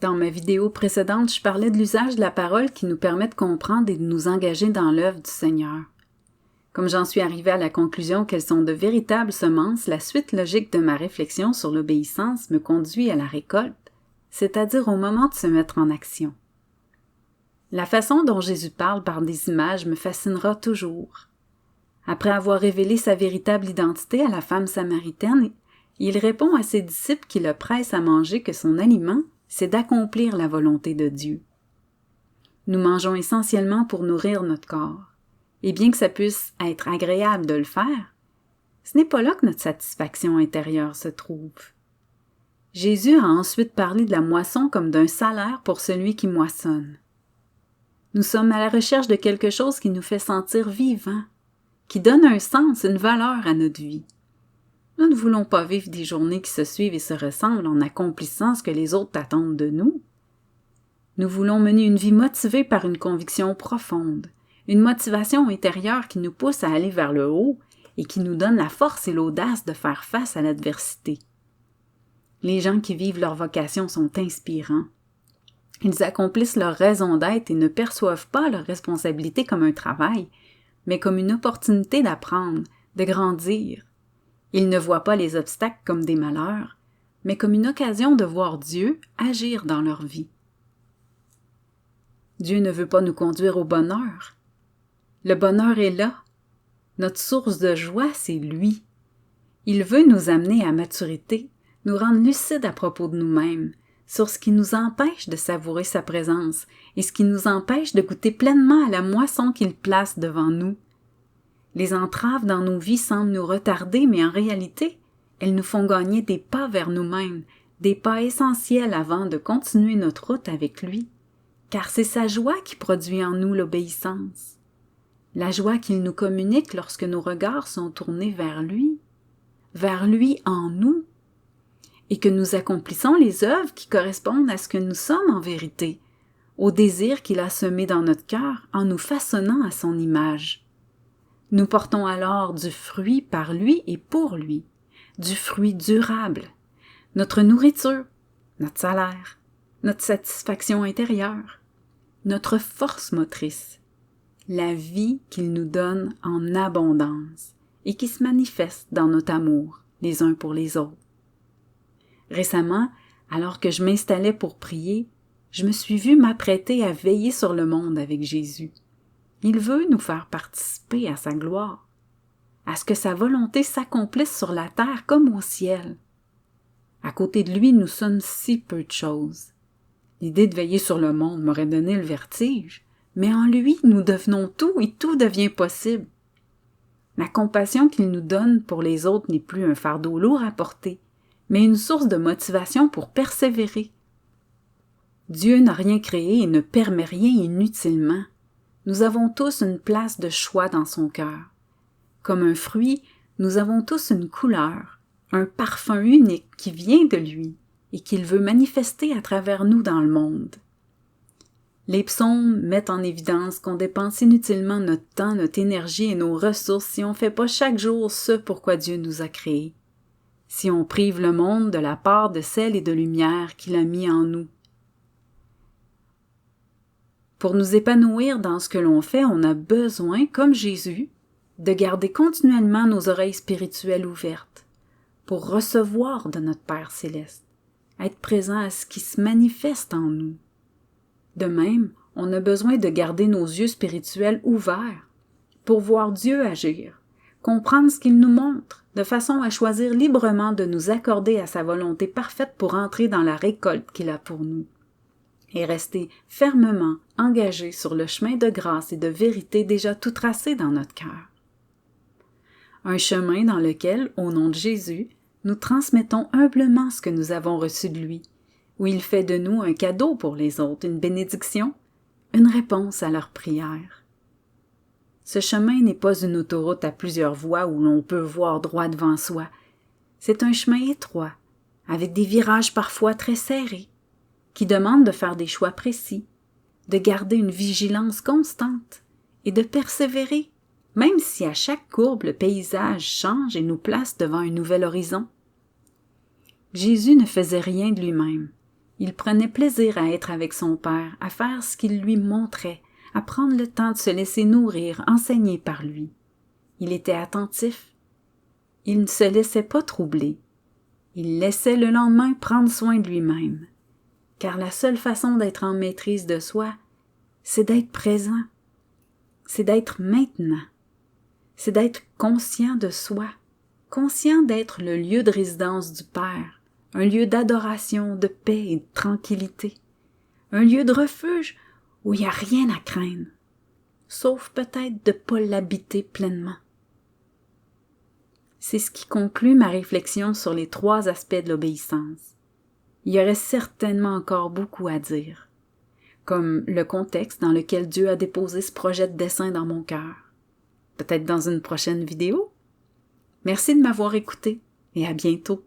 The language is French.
Dans ma vidéo précédente, je parlais de l'usage de la parole qui nous permet de comprendre et de nous engager dans l'œuvre du Seigneur. Comme j'en suis arrivée à la conclusion qu'elles sont de véritables semences, la suite logique de ma réflexion sur l'obéissance me conduit à la récolte, c'est-à-dire au moment de se mettre en action. La façon dont Jésus parle par des images me fascinera toujours. Après avoir révélé sa véritable identité à la femme samaritaine, il répond à ses disciples qui le pressent à manger que son aliment, c'est d'accomplir la volonté de Dieu. Nous mangeons essentiellement pour nourrir notre corps. Et bien que ça puisse être agréable de le faire, ce n'est pas là que notre satisfaction intérieure se trouve. Jésus a ensuite parlé de la moisson comme d'un salaire pour celui qui moissonne. Nous sommes à la recherche de quelque chose qui nous fait sentir vivants, qui donne un sens, une valeur à notre vie. Nous ne voulons pas vivre des journées qui se suivent et se ressemblent en accomplissant ce que les autres attendent de nous. Nous voulons mener une vie motivée par une conviction profonde, une motivation intérieure qui nous pousse à aller vers le haut et qui nous donne la force et l'audace de faire face à l'adversité. Les gens qui vivent leur vocation sont inspirants. Ils accomplissent leur raison d'être et ne perçoivent pas leur responsabilité comme un travail, mais comme une opportunité d'apprendre, de grandir. Ils ne voient pas les obstacles comme des malheurs, mais comme une occasion de voir Dieu agir dans leur vie. Dieu ne veut pas nous conduire au bonheur. Le bonheur est là. Notre source de joie, c'est lui. Il veut nous amener à maturité, nous rendre lucides à propos de nous-mêmes, sur ce qui nous empêche de savourer sa présence et ce qui nous empêche de goûter pleinement à la moisson qu'il place devant nous. Les entraves dans nos vies semblent nous retarder, mais en réalité, elles nous font gagner des pas vers nous-mêmes, des pas essentiels avant de continuer notre route avec lui, car c'est sa joie qui produit en nous l'obéissance. La joie qu'il nous communique lorsque nos regards sont tournés vers lui en nous, et que nous accomplissons les œuvres qui correspondent à ce que nous sommes en vérité, au désir qu'il a semé dans notre cœur en nous façonnant à son image. Nous portons alors du fruit par lui et pour lui, du fruit durable, notre nourriture, notre salaire, notre satisfaction intérieure, notre force motrice, la vie qu'il nous donne en abondance et qui se manifeste dans notre amour les uns pour les autres. Récemment, alors que je m'installais pour prier, je me suis vue m'apprêter à veiller sur le monde avec Jésus. Il veut nous faire participer à sa gloire, à ce que sa volonté s'accomplisse sur la terre comme au ciel. À côté de lui, nous sommes si peu de choses. L'idée de veiller sur le monde m'aurait donné le vertige, mais en lui, nous devenons tout et tout devient possible. La compassion qu'il nous donne pour les autres n'est plus un fardeau lourd à porter, mais une source de motivation pour persévérer. Dieu n'a rien créé et ne permet rien inutilement. Nous avons tous une place de choix dans son cœur. Comme un fruit, nous avons tous une couleur, un parfum unique qui vient de lui et qu'il veut manifester à travers nous dans le monde. Les psaumes mettent en évidence qu'on dépense inutilement notre temps, notre énergie et nos ressources si on ne fait pas chaque jour ce pourquoi Dieu nous a créés, si on prive le monde de la part de sel et de lumière qu'il a mis en nous. Pour nous épanouir dans ce que l'on fait, on a besoin, comme Jésus, de garder continuellement nos oreilles spirituelles ouvertes pour recevoir de notre Père céleste, être présent à ce qui se manifeste en nous. De même, on a besoin de garder nos yeux spirituels ouverts pour voir Dieu agir, comprendre ce qu'il nous montre, de façon à choisir librement de nous accorder à sa volonté parfaite pour entrer dans la récolte qu'il a pour nous, et rester fermement engagés sur le chemin de grâce et de vérité déjà tout tracé dans notre cœur. Un chemin dans lequel, au nom de Jésus, nous transmettons humblement ce que nous avons reçu de lui, où il fait de nous un cadeau pour les autres, une bénédiction, une réponse à leurs prières. Ce chemin n'est pas une autoroute à plusieurs voies où l'on peut voir droit devant soi. C'est un chemin étroit, avec des virages parfois très serrés, qui demande de faire des choix précis, de garder une vigilance constante et de persévérer, même si à chaque courbe le paysage change et nous place devant un nouvel horizon. Jésus ne faisait rien de lui-même. Il prenait plaisir à être avec son père, à faire ce qu'il lui montrait, à prendre le temps de se laisser nourrir, enseigner par lui. Il était attentif. Il ne se laissait pas troubler. Il laissait le lendemain prendre soin de lui-même. Car la seule façon d'être en maîtrise de soi, c'est d'être présent. C'est d'être maintenant. C'est d'être conscient de soi, conscient d'être le lieu de résidence du Père, un lieu d'adoration, de paix et de tranquillité, un lieu de refuge où il n'y a rien à craindre, sauf peut-être de ne pas l'habiter pleinement. C'est ce qui conclut ma réflexion sur les 3 aspects de l'obéissance. Il y aurait certainement encore beaucoup à dire, comme le contexte dans lequel Dieu a déposé ce projet de dessin dans mon cœur. Peut-être dans une prochaine vidéo? Merci de m'avoir écouté et à bientôt.